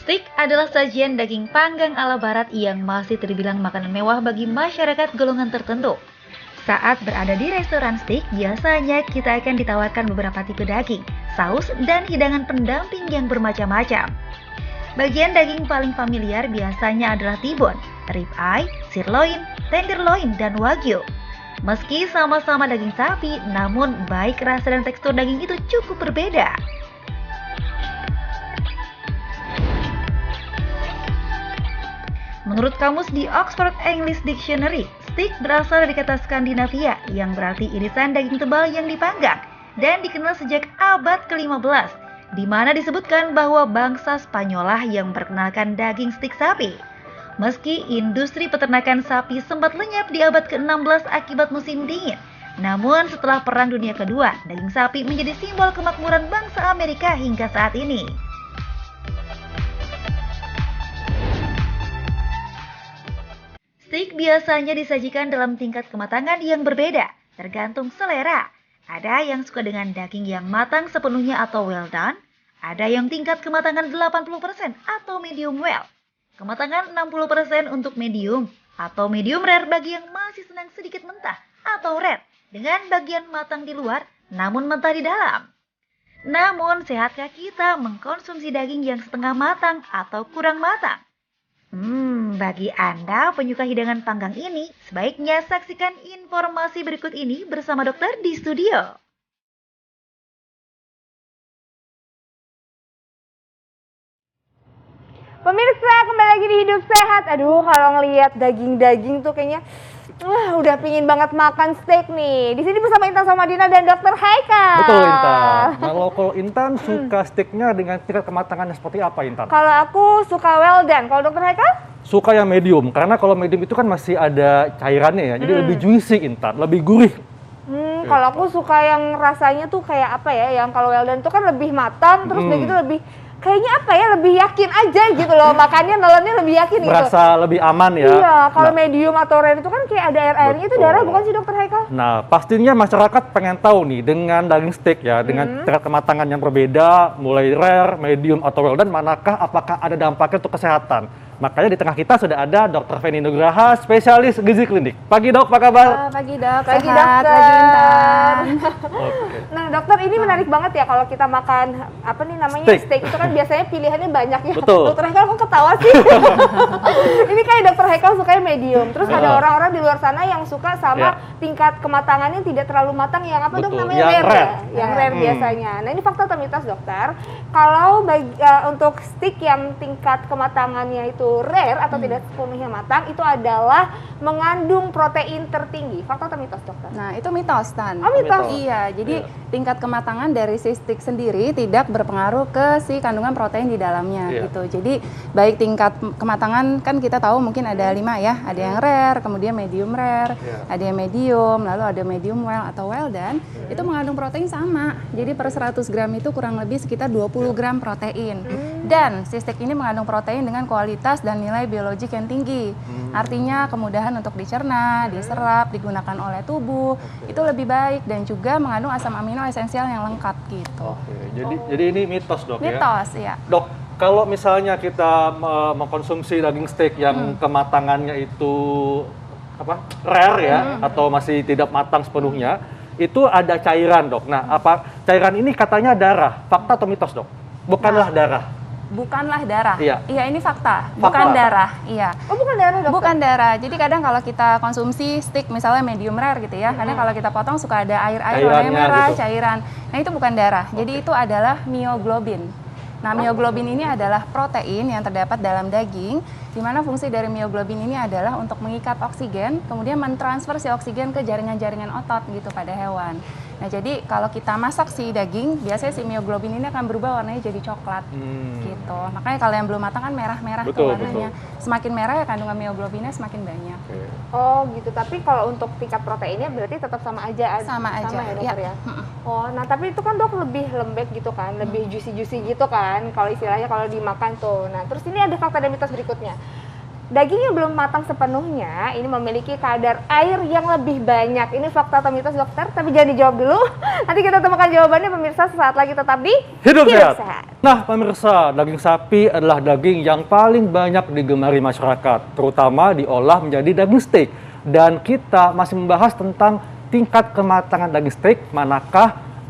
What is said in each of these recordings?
Steak adalah sajian daging panggang ala barat yang masih terbilang makanan mewah bagi masyarakat golongan tertentu. Saat berada di restoran steak, biasanya kita akan ditawarkan beberapa tipe daging, saus, dan hidangan pendamping yang bermacam-macam. Bagian daging paling familiar biasanya adalah tibon, ribeye, sirloin, tenderloin, dan wagyu. Meski sama-sama daging sapi, namun baik rasa dan tekstur daging itu cukup berbeda. Menurut kamus di Oxford English Dictionary, steak berasal dari kata Skandinavia yang berarti irisan daging tebal yang dipanggang dan dikenal sejak abad ke-15, di mana disebutkan bahwa bangsa Spanyolah yang memperkenalkan daging steak sapi. Meski industri peternakan sapi sempat lenyap di abad ke-16 akibat musim dingin, namun setelah Perang Dunia Kedua, daging sapi menjadi simbol kemakmuran bangsa Amerika hingga saat ini. Steak biasanya disajikan dalam tingkat kematangan yang berbeda, tergantung selera. Ada yang suka dengan daging yang matang sepenuhnya atau well done, ada yang tingkat kematangan 80% atau medium well. Kematangan 60% untuk medium atau medium rare bagi yang masih senang sedikit mentah atau rare dengan bagian matang di luar namun mentah di dalam. Namun, sehatkah kita mengkonsumsi daging yang setengah matang atau kurang matang? Bagi Anda penyuka hidangan panggang ini, sebaiknya saksikan informasi berikut ini bersama dokter di studio. Pemirsa, kembali lagi di Hidup Sehat. Aduh, kalau ngelihat daging-daging tuh kayaknya udah pingin banget makan steak nih. Di sini bersama Intan Somadina dan Dokter Haikal. Betul, Intan. Kalau Intan suka steaknya dengan tingkat kematangannya seperti apa, Intan? Kalau aku suka well done. Kalau Dokter Haikal? Suka yang medium, karena kalau medium itu kan masih ada cairannya ya, jadi lebih juicy, Intan, lebih gurih. Kalau aku suka yang rasanya tuh kayak apa ya, yang kalau well done itu kan lebih matang, terus begitu lebih kayaknya apa ya, lebih yakin aja gitu loh, makannya nelennya lebih yakin gitu. Merasa lebih aman ya. Iya, kalau medium atau rare itu kan kayak ada air-airnya, itu darah bukan sih Dokter Haikal? Nah, pastinya masyarakat pengen tahu nih, dengan daging steak ya, dengan tingkat kematangan yang berbeda, mulai rare, medium, atau well done, manakah apakah ada dampaknya untuk kesehatan? Makanya di tengah kita sudah ada Dr. Feni Nugraha, spesialis gizi klinik. Pagi dok, apa kabar? Pagi dok, Pagi sehat, dokter. lagi Intan. Oke. Nah dokter, ini menarik banget ya kalau kita makan apa nih namanya steak itu kan biasanya pilihannya banyak ya. Betul. Dokter Haikal kok ketawa sih? Ini kayak Dokter Haikal sukanya medium. Terus ada orang-orang di luar sana yang suka sama tingkat kematangannya tidak terlalu matang, yang apa dok Betul. namanya, Yang rare rare. ya? Yang rare biasanya. Nah ini fakta atau mitos dokter? Kalau untuk steak yang tingkat kematangannya itu rare atau tidak sepenuhnya matang, itu adalah mengandung protein tertinggi. Fakta atau mitos dokter? Nah itu mitos Tan. Oh mitos. Iya, jadi tingkat kematangan dari si steak sendiri tidak berpengaruh ke si kandungan protein di dalamnya gitu. Jadi baik tingkat kematangan kan kita tahu mungkin ada 5 ya, ada yang rare, kemudian medium rare, ada yang medium, lalu ada medium well atau well done. Itu mengandung protein sama. Jadi per 100 gram itu kurang lebih sekitar 20 gram protein. Dan si steak ini mengandung protein dengan kualitas dan nilai biologik yang tinggi. Artinya kemudahan untuk dicerna, diserap, digunakan oleh tubuh, itu lebih baik, dan juga mengandung asam amino esensial yang lengkap gitu. Oke, jadi ini mitos dok ya? Mitos, ya. Dok, kalau misalnya kita mengkonsumsi daging steak yang kematangannya itu apa rare ya, atau masih tidak matang sepenuhnya, itu ada cairan dok. Nah, apa cairan ini katanya darah? Fakta atau mitos dok? Bukanlah darah. Bukanlah darah. Iya. Iya, ini fakta. Bukan darah. Iya. Oh bukan darah dokter? Bukan darah. Jadi kadang kalau kita konsumsi steak misalnya medium rare gitu ya, kadang kalau kita potong suka ada air-air warnanya Cairannya merah, gitu. cairan. Nah itu bukan darah. Jadi itu adalah mioglobin. Nah mioglobin ini adalah protein yang terdapat dalam daging, di mana fungsi dari mioglobin ini adalah untuk mengikat oksigen, kemudian mentransfer si oksigen ke jaringan-jaringan otot gitu pada hewan. Nah jadi kalau kita masak si daging, biasanya si mioglobin ini akan berubah warnanya jadi coklat gitu. Makanya kalau yang belum matang kan merah-merah tuh warnanya. Semakin merah ya kandungan mioglobinnya semakin banyak. Oh gitu, tapi kalau untuk tingkat proteinnya berarti tetap sama aja? Sama aja, ya dokter ya. ya? Oh, nah tapi itu kan dok lebih lembek gitu kan, lebih juicy-juicy gitu kan, kalau istilahnya kalau dimakan tuh. Nah terus ini ada fakta dan mitos berikutnya. daging yang belum matang sepenuhnya ini memiliki kadar air yang lebih banyak. Ini fakta atau mitos dokter? Tapi jangan dijawab dulu. Nanti kita temukan jawabannya pemirsa sesaat lagi, tetap di Hidup Sehat. Nah pemirsa, daging sapi adalah daging yang paling banyak digemari masyarakat, terutama diolah menjadi daging steak. Dan kita masih membahas tentang tingkat kematangan daging steak,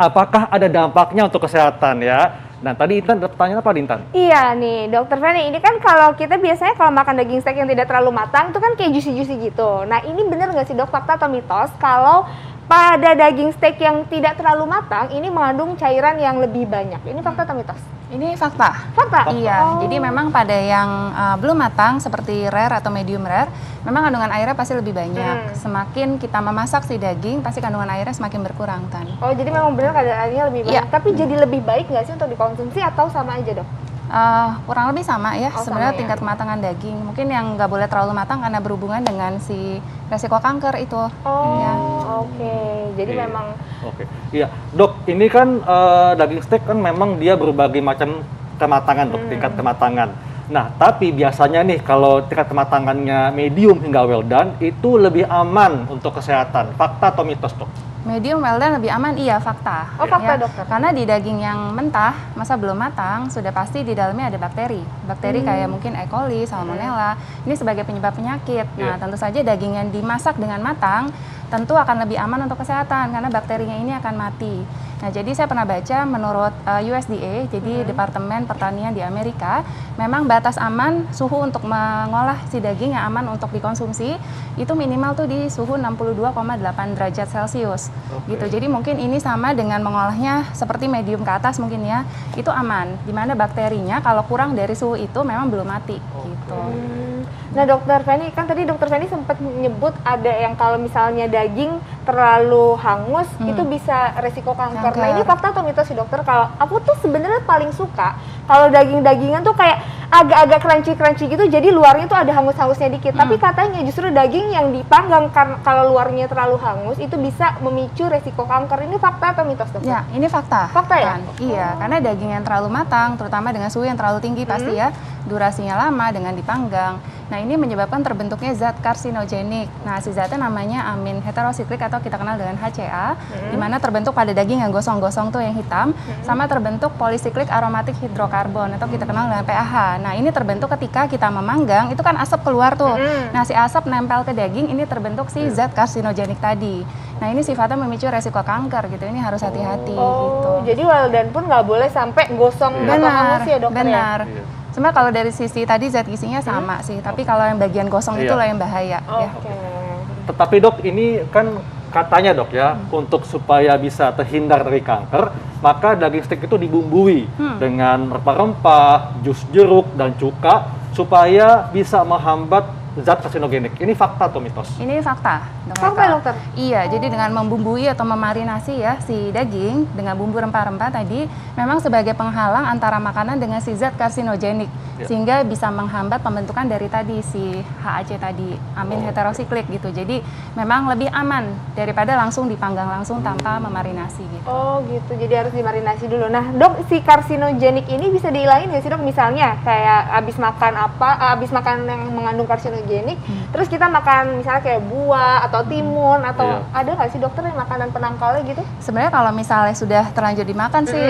apakah ada dampaknya untuk kesehatan ya. Nah, tadi Intan ada pertanyaan apa, Intan? Iya nih, Dokter Feni, ini kan kalau kita biasanya kalau makan daging steak yang tidak terlalu matang, itu kan kayak juicy-juicy gitu. Nah, ini benar nggak sih dok, fakta atau mitos, kalau pada daging steak yang tidak terlalu matang, ini mengandung cairan yang lebih banyak? Ini fakta atau mitos? Ini fakta. Fakta? Iya, jadi memang pada yang belum matang seperti rare atau medium rare, memang kandungan airnya pasti lebih banyak. Semakin kita memasak si daging, pasti kandungan airnya semakin berkurang, Tan. Oh, jadi memang benar kadar airnya lebih banyak. Iya. Tapi jadi lebih baik nggak sih untuk dikonsumsi atau sama aja dok? Kurang lebih sama ya, Oh, sebenarnya sama ya. tingkat kematangan daging. Mungkin yang nggak boleh terlalu matang karena berhubungan dengan si resiko kanker itu. Oh, Ya. oke. Jadi Oke. memang Oke, iya, dok. Ini kan daging steak kan memang dia berbagai macam kematangan, dok, tingkat kematangan. Nah, tapi biasanya nih kalau tingkat kematangannya medium hingga well done itu lebih aman untuk kesehatan. Fakta atau mitos, dok? Medium well done lebih aman, iya fakta. Oh, fakta, dokter. Karena di daging yang mentah, masa belum matang, sudah pasti di dalamnya ada bakteri. Bakteri kayak mungkin E. coli, Salmonella, ini sebagai penyebab penyakit. Nah, tentu saja daging yang dimasak dengan matang, tentu akan lebih aman untuk kesehatan, karena bakterinya ini akan mati. Nah, jadi saya pernah baca menurut USDA, jadi Departemen Pertanian di Amerika, memang batas aman suhu untuk mengolah si daging yang aman untuk dikonsumsi, itu minimal tuh di suhu 62,8 derajat Celcius. Oke. Gitu. Jadi mungkin ini sama dengan mengolahnya seperti medium ke atas mungkin ya, itu aman. Dimana bakterinya kalau kurang dari suhu itu memang belum mati gitu. Nah, Dokter Feni, kan tadi Dokter Feni sempat menyebut ada yang kalau misalnya daging terlalu hangus itu bisa resiko kanker. Nah, ini fakta atau mitos sih dokter? Kalau aku tuh sebenarnya paling suka kalau daging-dagingan tuh kayak agak-agak crunchy-crunchy gitu, jadi luarnya tuh ada hangus-hangusnya dikit. Tapi katanya justru daging yang dipanggang kalau luarnya terlalu hangus itu bisa memicu resiko kanker. Ini fakta atau mitos dokter? Ya, ini fakta. Fakta ya? Kan? Iya, karena daging yang terlalu matang, terutama dengan suhu yang terlalu tinggi pasti ya, durasinya lama dengan dipanggang. Nah, ini menyebabkan terbentuknya zat karsinogenik. Nah, si zatnya namanya amin heterosiklik atau kita kenal dengan HCA, di mana terbentuk pada daging yang gosong-gosong tuh yang hitam, sama terbentuk polisiklik aromatik hidrokarbon atau kita kenal dengan PAH. Nah, ini terbentuk ketika kita memanggang, itu kan asap keluar tuh. Nah, si asap nempel ke daging, ini terbentuk si zat karsinogenik tadi. Nah, ini sifatnya memicu resiko kanker gitu. Ini harus hati-hati gitu. Jadi well done pun nggak boleh sampai gosong atau hangus ya dokter ya? Benar. Sebenarnya kalau dari sisi tadi zat gizinya sama sih, tapi kalau yang bagian gosong Iya. itulah yang bahaya. Ya. Oke. Tetapi dok, ini kan katanya dok ya, untuk supaya bisa terhindar dari kanker, maka daging steak itu dibumbui dengan rempah-rempah, jus jeruk, dan cuka, supaya bisa menghambat zat karsinogenik. Ini fakta atau mitos? Ini fakta. Fakta ya, dokter? Iya, jadi dengan membumbui atau memarinasi ya si daging dengan bumbu rempah-rempah tadi, memang sebagai penghalang antara makanan dengan si zat karsinogenik, sehingga bisa menghambat pembentukan dari tadi si HAC tadi, amin heterosiklik gitu. Jadi memang lebih aman daripada langsung dipanggang langsung tanpa memarinasi gitu. Oh gitu, jadi harus dimarinasi dulu. Nah dok, si karsinogenik ini bisa dihilangin nggak sih dok? Misalnya kayak abis makan yang mengandung karsinogenik, terus kita makan misalnya kayak buah atau timun atau ada nggak sih dokter yang makanan penangkalnya gitu? Sebenarnya kalau misalnya sudah terlanjur dimakan sih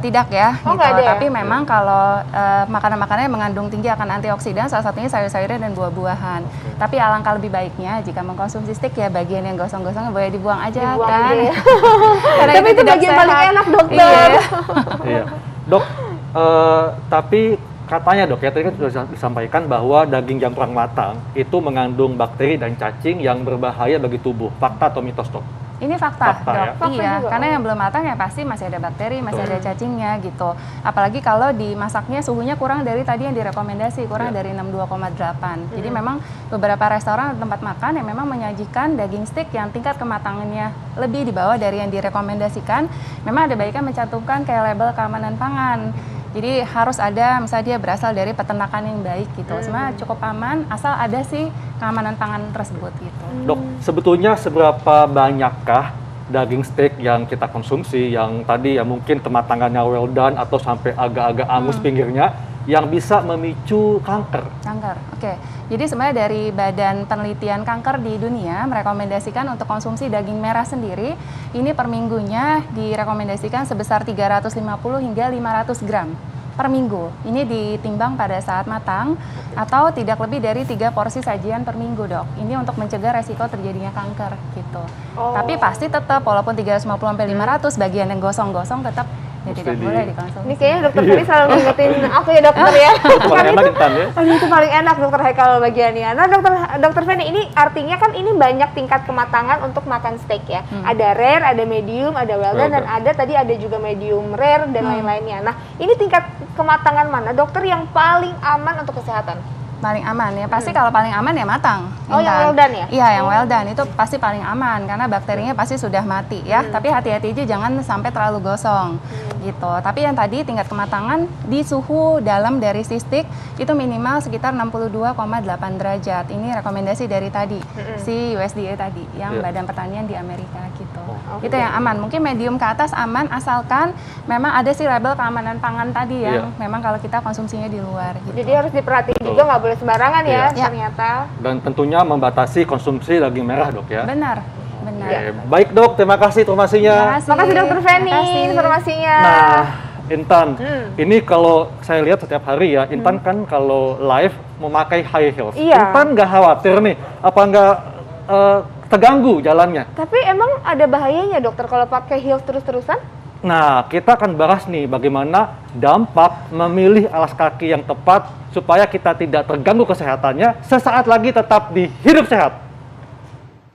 tidak ya, Oh, gitu. nggak ada ya? Tapi memang kalau makanan-makanan yang mengandung tinggi akan antioksidan, salah satunya sayur-sayuran dan buah-buahan. Tapi alangkah lebih baiknya jika mengkonsumsi steak ya bagian yang gosong-gosong boleh dibuang aja Dibuang kan. aja ya. Karena Tapi itu tidak bagian paling sehat. enak dokter. Iya. Iya, dok. Tapi katanya dok ya, tadi kan sudah disampaikan bahwa daging yang kurang matang itu mengandung bakteri dan cacing yang berbahaya bagi tubuh. Fakta atau mitos dok? Ini fakta, Fakta, dok. ya? Fakta Iya, juga, karena oh. yang belum matang ya pasti masih ada bakteri, masih ada cacingnya gitu. Apalagi kalau dimasaknya suhunya kurang dari tadi yang direkomendasi, kurang dari 62,8. Jadi memang beberapa restoran atau tempat makan yang memang menyajikan daging steak yang tingkat kematangannya lebih di bawah dari yang direkomendasikan, memang ada baiknya mencantumkan kayak label keamanan pangan. Jadi harus ada, misalnya dia berasal dari peternakan yang baik gitu. Sebenarnya cukup aman asal ada sih keamanan pangan tersebut gitu. Dok, sebetulnya seberapa banyakkah daging steak yang kita konsumsi yang tadi ya mungkin kematangannya well done atau sampai agak-agak angus pinggirnya yang bisa memicu kanker? Kanker, oke. Jadi sebenarnya dari Badan Penelitian Kanker di dunia merekomendasikan untuk konsumsi daging merah sendiri, ini per minggunya direkomendasikan sebesar 350 hingga 500 gram per minggu. Ini ditimbang pada saat matang atau tidak lebih dari 3 porsi sajian per minggu, Dok. Ini untuk mencegah resiko terjadinya kanker gitu. Tapi pasti tetap walaupun 350 sampai 500 bagian yang gosong-gosong tetap ya tidak boleh dikonsumsi. Ini kayaknya dokter Feni selalu ngingetin aku ya dokter ya. Paling enak Intan ya. Aduh, itu paling enak dokter Haikal bagiannya. Nah dokter Feni, ini artinya kan ini banyak tingkat kematangan untuk makan steak ya. Ada rare, ada medium, ada well done, dan ada tadi ada juga medium rare dan lain-lainnya. Nah ini tingkat kematangan mana dokter yang paling aman untuk kesehatan? Paling aman ya, pasti kalau paling aman ya matang. Oh, yang Intan. well done ya? Iya, yang well done itu pasti paling aman karena bakterinya pasti sudah mati ya. Tapi hati-hati aja jangan sampai terlalu gosong gitu. Tapi yang tadi tingkat kematangan di suhu dalam dari si steak itu minimal sekitar 62,8 derajat. Ini rekomendasi dari tadi si USDA tadi yang Badan Pertanian di Amerika gitu. Itu yang aman. Mungkin medium ke atas aman asalkan memang ada si label keamanan pangan tadi yang memang kalau kita konsumsinya di luar gitu. Jadi harus diperhatiin juga, nggak boleh sembarangan ya ternyata. Dan tentunya membatasi konsumsi daging merah, Dok ya. Benar, benar. Oke, baik Dok, terima kasih informasinya. Makasih dokter Feni Terima kasih. informasinya. Nah, Intan, ini kalau saya lihat setiap hari ya, Intan kan kalau live memakai high heels. Iya. Intan nggak khawatir nih, apa nggak terganggu jalannya? Tapi emang ada bahayanya dokter kalau pakai heels terus-terusan? Nah, kita akan bahas nih bagaimana dampak memilih alas kaki yang tepat supaya kita tidak terganggu kesehatannya sesaat lagi tetap di Hidup Sehat.